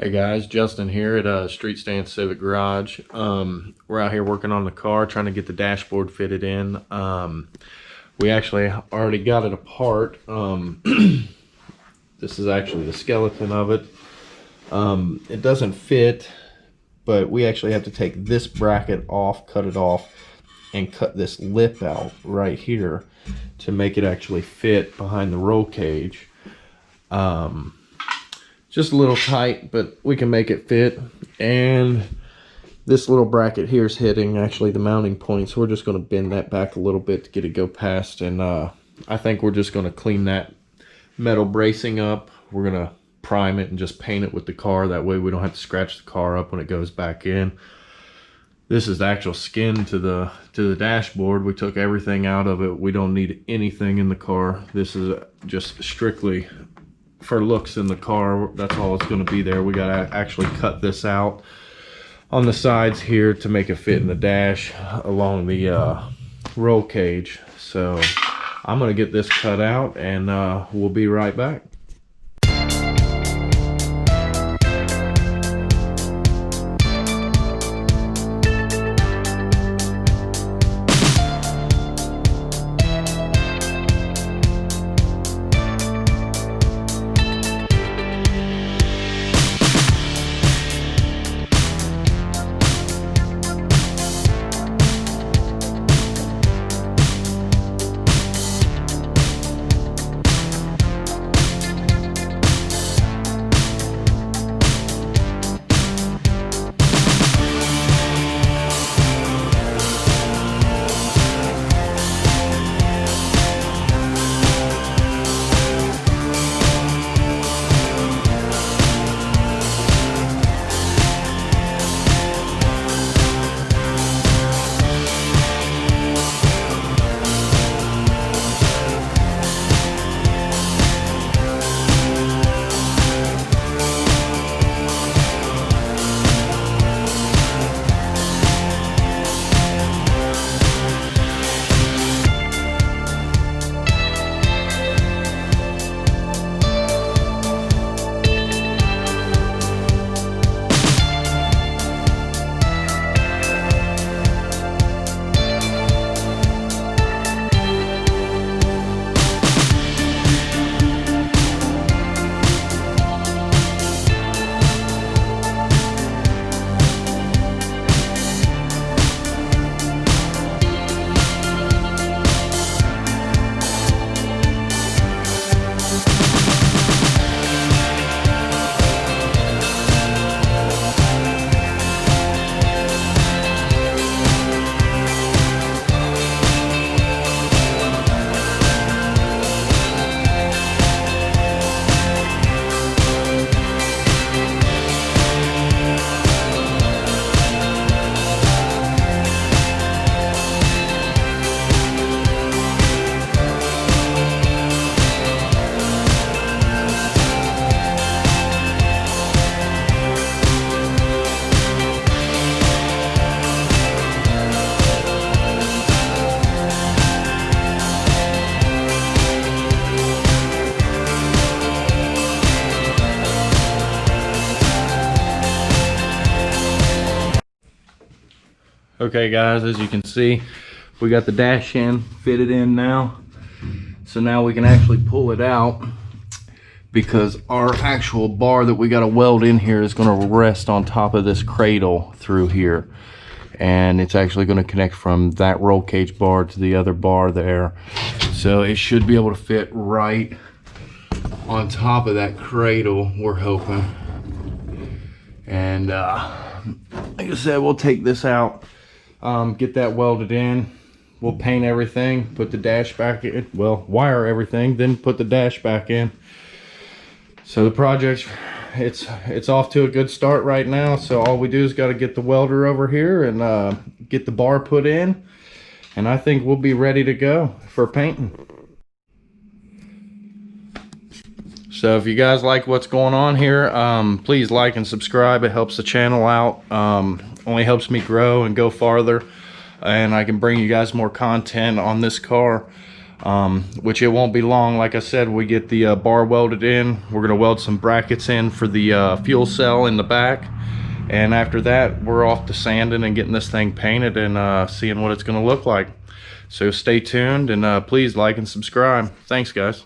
Hey guys, Justin here at Street Stand Civic Garage. We're out here working on the car, trying to get the dashboard fitted in. We actually already got it apart. This is actually the skeleton of it. It doesn't fit, but we actually have to take this bracket off, cut it off, and cut this lip out right here to make it actually fit behind the roll cage. Just a little tight, but we can make it fit. And this little bracket here is hitting actually the mounting point, so we're just going to bend that back a little bit to get it go past. And I think we're just going to clean that metal bracing up. We're going to prime it and just paint it with the car. That way we don't have to scratch the car up when it goes back in. This is the actual skin to the dashboard. We took everything out of it. We don't need anything in the car. This is just strictly for looks in the car. That's all it's going to be there. We got to actually cut this out on the sides here to make it fit in the dash along the roll cage. So I'm going to get this cut out and we'll be right back. Okay guys, as you can see, we got the dash in fitted in now. So now we can actually pull it out because our actual bar that we got to weld in here is going to rest on top of this cradle through here. And it's actually going to connect from that roll cage bar to the other bar there. So it should be able to fit right on top of that cradle, we're hoping. And like I said, we'll take this out. Get that welded in. We'll paint everything, put the dash back in, well, wire everything, then put the dash back in. So the project, it's off to a good start right now. So all we do is got to get the welder over here and get the bar put in, and I think we'll be ready to go for painting. So if you guys like what's going on here, please like and subscribe. It helps the channel out. Only helps me grow and go farther, and I can bring you guys more content on this car. which it won't be long. Like I said, we get the bar welded in. We're gonna weld some brackets in for the fuel cell in the back, and after that we're off to sanding and getting this thing painted and seeing what it's gonna look like. So stay tuned, and please like and subscribe. Thanks, guys.